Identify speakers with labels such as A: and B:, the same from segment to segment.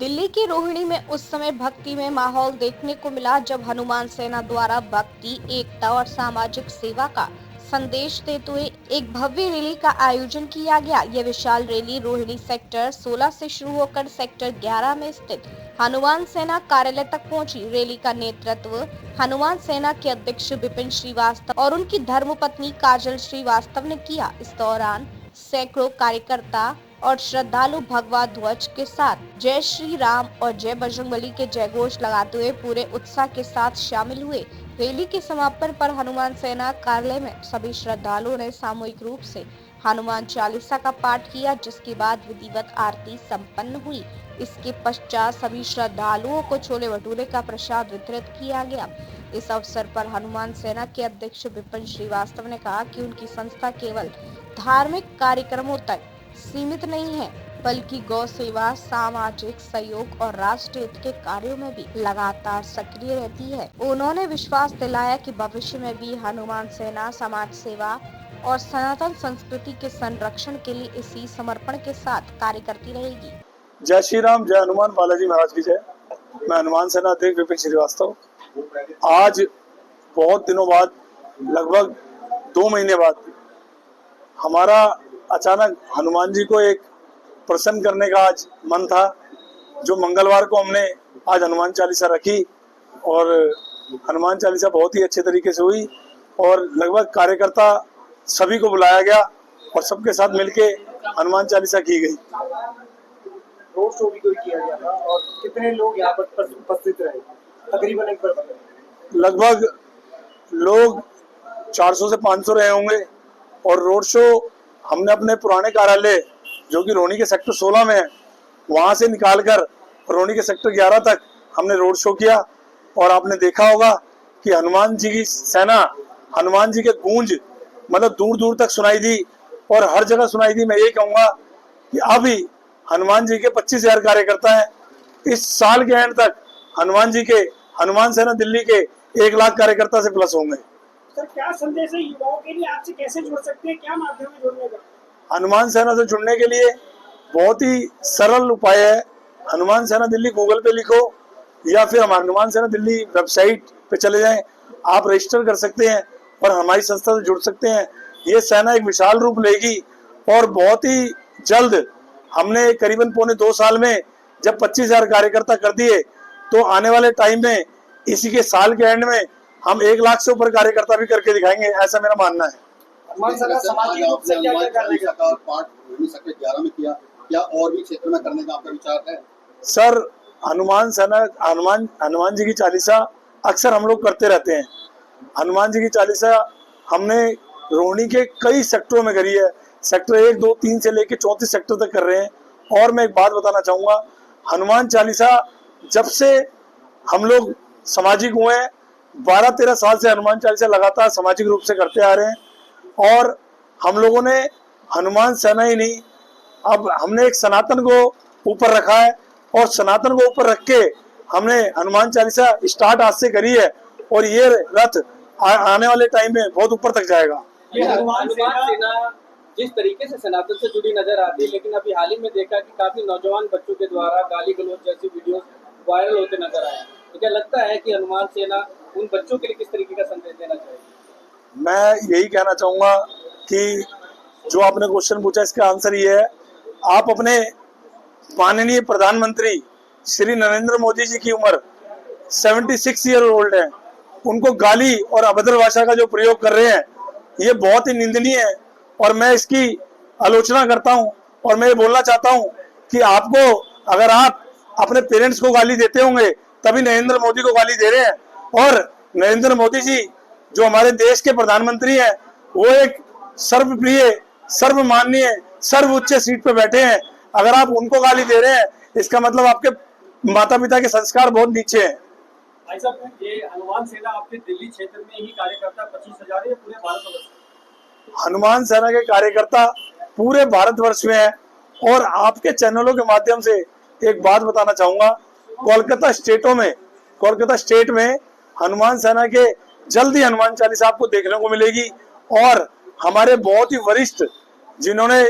A: दिल्ली की रोहिणी में उस समय भक्ति में माहौल देखने को मिला जब हनुमान सेना द्वारा भक्ति, एकता और सामाजिक सेवा का संदेश देते हुए एक भव्य रैली का आयोजन किया गया। यह विशाल रैली रोहिणी सेक्टर 16 से शुरू होकर सेक्टर 11 में स्थित हनुमान सेना कार्यालय तक पहुंची। रैली का नेतृत्व हनुमान सेना के अध्यक्ष विपिन श्रीवास्तव और उनकी धर्मपत्नी काजल श्रीवास्तव ने किया। इस दौरान सैकड़ों कार्यकर्ता और श्रद्धालु भगवा ध्वज के साथ जय श्री राम और जय बजरंगबली के जयघोष लगाते हुए पूरे उत्साह के साथ शामिल हुए। रैली के समापन पर हनुमान सेना कार्यालय में सभी श्रद्धालुओं ने सामूहिक रूप से हनुमान चालीसा का पाठ किया, जिसके बाद विधिवत आरती संपन्न हुई। इसके पश्चात सभी श्रद्धालुओं को छोले भटूरे का प्रसाद वितरित किया गया। इस अवसर पर हनुमान सेना के अध्यक्ष विपिन श्रीवास्तव ने कहा कि उनकी संस्था केवल धार्मिक कार्यक्रमों तक सीमित नहीं है, बल्कि गौ सेवा, सामाजिक सहयोग और राष्ट्रीय हित के कार्यों में भी लगातार सक्रिय रहती है। उन्होंने विश्वास दिलाया कि भविष्य में भी हनुमान सेना समाज सेवा और सनातन संस्कृति के संरक्षण के लिए इसी समर्पण के साथ कार्य करती रहेगी।
B: जय श्री राम, जय हनुमान बालाजी महाराज की जय। मैं हनुमान सेना अध्यक्ष विपिन श्रीवास्तव। आज बहुत दिनों बाद, लगभग 2 महीने बाद, हमारा अचानक हनुमान जी को एक प्रसन्न करने का आज मन था। जो मंगलवार को हमने आज हनुमान चालीसा रखी और हनुमान चालीसा बहुत ही अच्छे तरीके से हुई और लगभग कार्यकर्ता सभी को बुलाया गया और सबके साथ मिलके हनुमान चालीसा की गई।
C: रोड शो भी कोई किया गया था और कितने लोग यहाँ पर उपस्थित रहे? तकरीबन एक बार
B: लगभग लोग 400 से 500 रहे होंगे और रोड शो हमने अपने पुराने कार्यालय जो कि रोहिणी के सेक्टर 16 में है, वहां से निकालकर रोहिणी के सेक्टर 11 तक हमने रोड शो किया। और आपने देखा होगा कि हनुमान जी की सेना, हनुमान जी के गूंज मतलब दूर दूर तक सुनाई दी और हर जगह सुनाई दी। मैं ये कहूँगा कि अभी हनुमान जी के 25,000 कार्यकर्ता हैं। इस साल के एंड तक हनुमान जी के, हनुमान सेना दिल्ली के 1 लाख कार्यकर्ता से प्लस होंगे।
C: सर, क्या संदेश है युवाओं के लिए? आपसे कैसे जुड़ सकते हैं? क्या माध्यम है जुड़ने का?
B: हनुमान सेना से जुड़ने के लिए बहुत ही सरल उपाय है। हनुमान सेना दिल्ली गूगल पे लिखो या फिर हम हनुमान सेना दिल्ली वेबसाइट पे चले जाएं, आप रजिस्टर कर सकते हैं और हमारी संस्था से जुड़ सकते हैं। ये सेना एक विशाल रूप लेगी और बहुत ही जल्द, हमने करीबन पौने 2 साल में जब 25,000 कार्यकर्ता कर दिए, तो आने वाले टाइम में इसी के साल के एंड में हम 1 लाख से ऊपर कार्यकर्ता भी करके दिखाएंगे, ऐसा मेरा मानना है।
C: हनुमान सेना सामाजिक रूप से क्या-क्या करने का
D: पार्ट रोहिणी सेक्टर 11 में किया, क्या और भी क्षेत्र में करने का आपका विचार है?
B: सर, हनुमान सेना, हनुमान जी की चालीसा अक्सर हम लोग करते रहते हैं। हनुमान जी की चालीसा हमने रोहिणी के कई सेक्टरों में करी है। सेक्टर 1, 2, 3 से लेके 34 सेक्टर तक कर रहे हैं। और मैं एक बात बताना चाहूँगा, हनुमान चालीसा जब से हम लोग सामाजिक हुए हैं, 12-13 साल से हनुमान चालीसा लगातार सामाजिक रूप से करते आ रहे हैं। और हम लोगों ने हनुमान सेना ही नहीं, अब हमने एक सनातन को ऊपर रखा है और सनातन को ऊपर रख के हमने हनुमान चालीसा स्टार्ट आज से करी है और ये रथ आने वाले टाइम में बहुत ऊपर तक जाएगा।
C: ये हनुमान सेना
E: जिस तरीके से सनातन से जुड़ी नजर आती है, लेकिन अभी हाल ही में देखा कि काफी नौजवान बच्चों के द्वारा गाली गलौज जैसी वीडियो वायरल होते नजर आए, तो क्या लगता है कि हनुमान सेना उन बच्चों के लिए किस तरीके का संदेश देना चाहिए?
B: मैं यही कहना चाहूँगा कि जो आपने क्वेश्चन पूछा, इसका आंसर ये है, आप अपने माननीय प्रधानमंत्री श्री नरेंद्र मोदी जी की उम्र 76 ईयर ओल्ड है, उनको गाली और अभद्र भाषा का जो प्रयोग कर रहे हैं, ये बहुत ही निंदनीय है और मैं इसकी आलोचना करता हूं। और मैं ये बोलना चाहता हूं कि आपको, अगर आप अपने पेरेंट्स को गाली देते होंगे तभी नरेंद्र मोदी को गाली दे रहे हैं। और नरेंद्र मोदी जी जो हमारे देश के प्रधानमंत्री हैं, वो एक सर्वप्रिय, सर्वमाननीय, सर्वोच्च सीट पे बैठे हैं। अगर आप उनको गाली दे रहे हैं, इसका मतलब आपके माता पिता के संस्कार बहुत नीचे हैं।
C: भाई साहब, ये हनुमान सेना आपके दिल्ली क्षेत्र में ही कार्यकर्ता 25,000 है, पूरे भारतवर्ष में?
B: हनुमान सेना के कार्यकर्ता पूरे भारतवर्ष में है। और आपके चैनलों के माध्यम से एक बात बताना चाहूंगा, कोलकाता स्टेट में हनुमान सेना के जल्द ही हनुमान चालीसा आपको देखने को मिलेगी। और हमारे बहुत ही वरिष्ठ जिन्होंने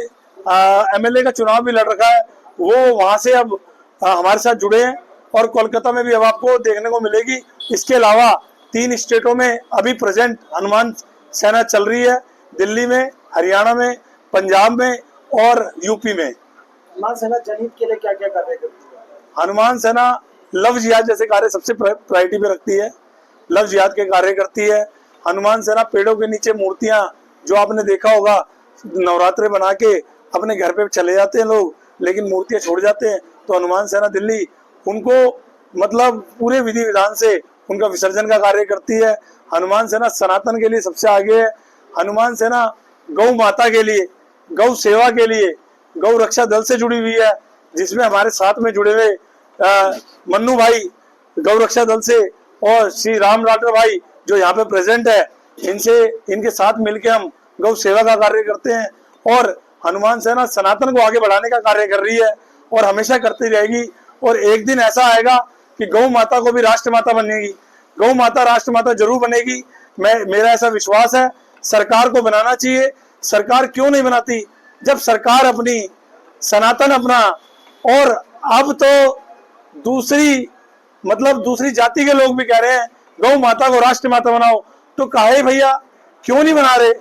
B: MLA का चुनाव भी लड़ रखा है, वो वहां से अब हमारे साथ जुड़े हैं और कोलकाता में भी अब आपको देखने को मिलेगी। इसके अलावा 3 स्टेटों में अभी प्रेजेंट हनुमान सेना चल रही है, दिल्ली में, हरियाणा में, पंजाब में और यूपी में।
C: हनुमान सेना जनहित के लिए क्या क्या कार्य करती है?
B: हनुमान सेना लव जिहाद जैसे कार्य सबसे प्रायोरिटी पे रखती है, लव जिहाद के कार्य करती है। हनुमान सेना पेड़ों के नीचे मूर्तियां, जो आपने देखा होगा, नवरात्रे बना के अपने घर पे चले जाते हैं लोग, लेकिन मूर्तियां छोड़ जाते हैं, तो हनुमान सेना दिल्ली उनको मतलब पूरे विधि विधान से उनका विसर्जन का कार्य करती है। हनुमान सेना सनातन के लिए सबसे आगे है। हनुमान सेना गौ माता के लिए, गौ सेवा के लिए, गौ रक्षा दल से जुड़ी हुई है, जिसमें हमारे साथ में जुड़े हुए मन्नू भाई गौ रक्षा दल से और श्री राम लाटर भाई जो यहाँ पे प्रेजेंट है, इनके साथ मिलकर हम गौ सेवा का कार्य करते हैं। और हनुमान सेना सनातन को आगे बढ़ाने का कार्य कर रही है और हमेशा करती रहेगी। और एक दिन ऐसा आएगा कि गौ माता को भी राष्ट्र माता बनेगी, गौ माता राष्ट्र माता जरूर बनेगी। मेरा ऐसा विश्वास है। सरकार को बनाना चाहिए। सरकार क्यों नहीं बनाती? जब सरकार अपनी सनातन अपना, और अब तो दूसरी जाति के लोग भी कह रहे हैं गौ माता को राष्ट्र माता बनाओ, तो काहे भैया क्यों नहीं बना रहे?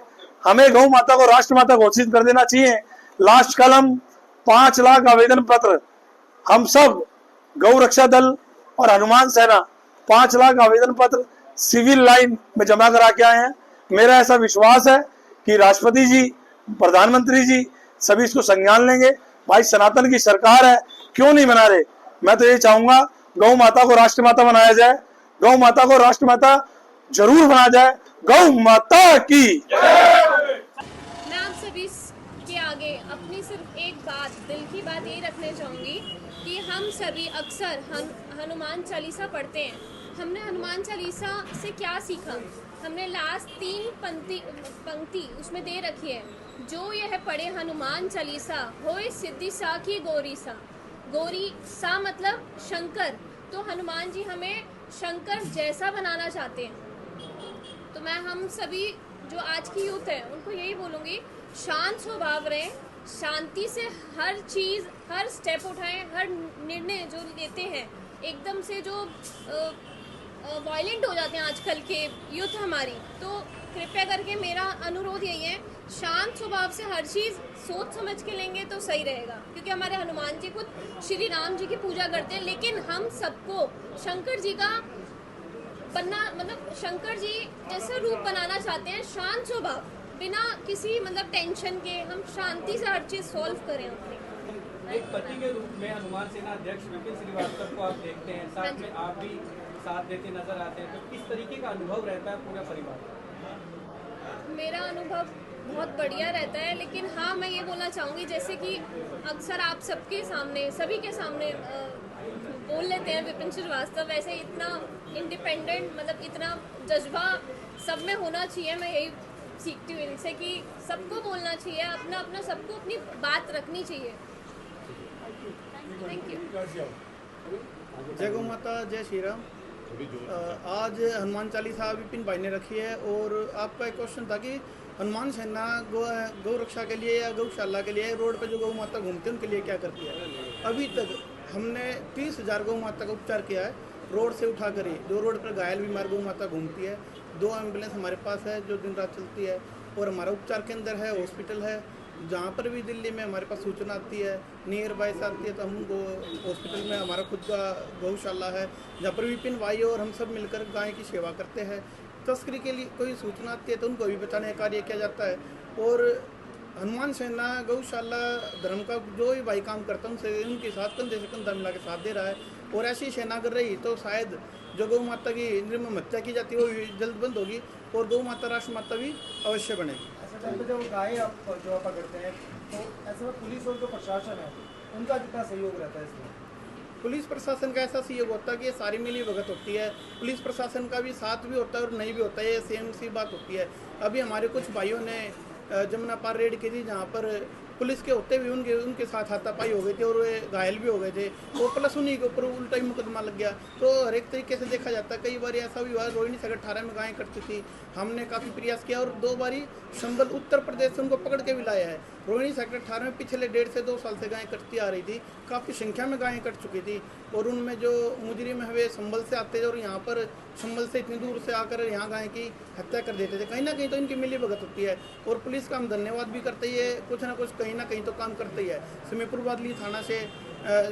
B: हमें गौ माता को राष्ट्र माता घोषित कर देना चाहिए। लास्ट कल हम 5 लाख आवेदन पत्र, हम सब गौ रक्षा दल और हनुमान सेना 5 लाख आवेदन पत्र सिविल लाइन में जमा करा के आए हैं। मेरा ऐसा विश्वास है कि राष्ट्रपति जी, प्रधानमंत्री जी सभी इसको संज्ञान लेंगे। भाई सनातन की सरकार है, क्यों नहीं बना रहे? मैं तो ये चाहूंगा गौ माता को राष्ट्र माता बनाया जाए, गौ माता को राष्ट्र माता जरूर बनाया जाए। गौ माता की।
F: मैं आप सभी के आगे अपनी सिर्फ एक बात, दिल की बात ये रखने चाहूँगी कि हम सभी अक्सर हनुमान चालीसा पढ़ते हैं। हमने हनुमान चालीसा से क्या सीखा? हमने लास्ट 3 पंक्ति उसमें दे रखी है, जो यह पढ़े हनुमान चालीसा होए सिद्धि सा की गौरी सा। गौरी सा मतलब शंकर, तो हनुमान जी हमें शंकर जैसा बनाना चाहते हैं। तो मैं हम सभी जो आज की यूथ है उनको यही बोलूँगी, शांत स्वभाव रहें, शांति से हर चीज़, हर स्टेप उठाएं, हर निर्णय जो लेते हैं एकदम से जो वायलेंट हो जाते हैं आजकल के यूथ हमारी, तो कृपया करके मेरा अनुरोध यही है, शांत स्वभाव से हर चीज़ सोच समझ के लेंगे तो सही रहेगा। क्योंकि हमारे हनुमान जी खुद श्री राम जी की पूजा करते हैं, लेकिन हम सबको शंकर जी का बनना, मतलब शंकर जी जैसा रूप बनाना चाहते हैं। शांत स्वभाव, बिना किसी मतलब टेंशन के, हम शांति से हर चीज़ सॉल्व करें अपनी।
E: एक पति के रूप में हनुमान सेना अध्यक्ष विपिन श्रीवास्तव को आप देखते हैं, साथ में आप भी साथ देते नजर आते हैं, तो किस तरीके का अनुभव रहता है पूरा परिवार?
F: मेरा अनुभव बहुत बढ़िया रहता है, लेकिन हाँ मैं ये बोलना चाहूँगी, जैसे कि अक्सर आप सबके सामने, सभी के सामने बोल लेते हैं विपिन श्रीवास्तव, वैसे इतना इंडिपेंडेंट, मतलब इतना जज्बा सब में होना चाहिए। मैं यही सीखती हूँ इनसे कि सबको बोलना चाहिए, अपना अपना सबको अपनी बात रखनी चाहिए। Thank you.
G: जय गौ माता, जय श्री राम। आज हनुमान चालीसा विपिन भाई ने रखी है, और आपका एक क्वेश्चन था कि हनुमान सेना गौ रक्षा के लिए या गौशाला के लिए रोड पे जो गौ माता घूमते हैं उनके लिए क्या करती है। अभी तक हमने 30,000 गौ माता का उपचार किया है, रोड से उठा कर ही। जो रोड पर घायल बीमार गौ माता घूमती है, 2 एम्बुलेंस हमारे पास है जो दिन रात चलती है, और हमारा उपचार केंद्र है, हॉस्पिटल है। जहाँ पर भी दिल्ली में हमारे पास सूचना आती है, नियर बाय से आती है, तो हम उनको हॉस्पिटल में, हमारा खुद का गौशाला है जहाँ पर विपिन भाई और हम सब मिलकर गाय की सेवा करते हैं। तस्करी के लिए कोई सूचना आती है तो उनको भी बचाने का कार्य किया जाता है। और हनुमान सेना गौशाला धर्म का जो भी भाई काम करता है उनसे, उनके साथ कंधे से कंधा मिला के साथ दे रहा है। और ऐसी सेना कर रही तो शायद जो गौ माता की निर्मम हत्या की जाती है वो भी जल्द बंद होगी, और गौ माता राष्ट्र माता भी अवश्य बनेगी।
C: तो जब गाय आप जो पकड़ते हैं, तो ऐसे में पुलिस और जो प्रशासन है उनका कितना सहयोग रहता है इसमें?
G: पुलिस प्रशासन का ऐसा सहयोग होता है कि ये सारी मिली भगत होती है। पुलिस प्रशासन का भी साथ भी होता है और नहीं भी होता है, ये सेम सी बात होती है। अभी हमारे कुछ भाइयों ने जमुना पार रेड की थी, जहाँ पर पुलिस के होते भी उनके साथ हाथापाई हो गई थी और वे घायल भी हो गए थे, और प्लस उन्हीं के ऊपर उल्टा ही मुकदमा लग गया। तो हर एक तरीके से देखा जाता है, कई बार ऐसा भी हुआ, रोहिणी सेक्टर 18 में गायें कटती थी, हमने काफ़ी प्रयास किया और 2 बारी संबल उत्तर प्रदेश से उनको पकड़ के भी लाया है। रोहिणी सेक्टर 18 में पिछले 1.5 से 2 साल से गायें कटती आ रही थी, काफ़ी संख्या में गायें कट चुकी थी, और उनमें जो मुजरिम है वे संबल से आते थे और यहाँ पर संबल से इतनी दूर से आकर यहाँ गाय की हत्या कर देते थे। कहीं ना कहीं तो इनकी मिली भगत होती है, और पुलिस का हम धन्यवाद भी करते ही है, कुछ ना कुछ कहीं ना कहीं तो काम करते ही है। समीपुर बादली थाना से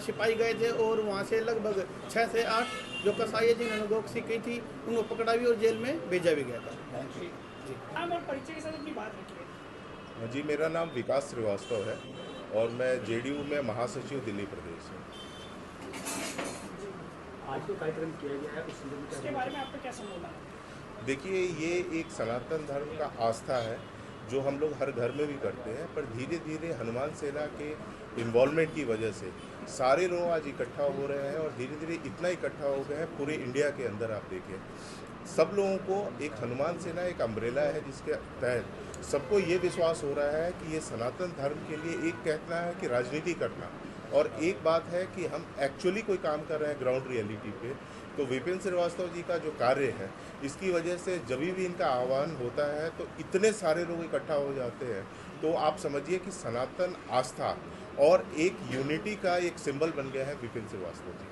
G: सिपाही गए थे और वहाँ से लगभग 6 से 8 जो कसाई है जिन्होंने गोकसी की थी उनको पकड़ा भी और जेल में भेजा भी गया था।
C: नाम और परिचय के साथ अपनी बात रखिए।
H: जी, मेरा नाम विकास श्रीवास्तव है और मैं जेडीयू में महासचिव दिल्ली प्रदेश हूँ।
C: आज जो कार्यक्रम किया गया है उसके बारे में आपका क्या समझना है?
H: देखिए, ये एक सनातन धर्म का आस्था है जो हम लोग हर घर में भी करते हैं, पर धीरे धीरे हनुमान सेना के इन्वॉल्वमेंट की वजह से सारे लोग आज इकट्ठा हो रहे हैं और धीरे धीरे इतना इकट्ठा हो गए हैं पूरे इंडिया के अंदर। आप देखें, सब लोगों को एक हनुमान सेना एक अम्ब्रेला है जिसके तहत सबको ये विश्वास हो रहा है कि ये सनातन धर्म के लिए एक कहना है कि राजनीति करना, और एक बात है कि हम एक्चुअली कोई काम कर रहे हैं ग्राउंड रियलिटी पे। तो विपिन श्रीवास्तव जी का जो कार्य है, इसकी वजह से जब भी इनका आह्वान होता है तो इतने सारे लोग इकट्ठा हो जाते हैं। तो आप समझिए कि सनातन आस्था और एक यूनिटी का एक सिंबल बन गया है विपिन श्रीवास्तव जी।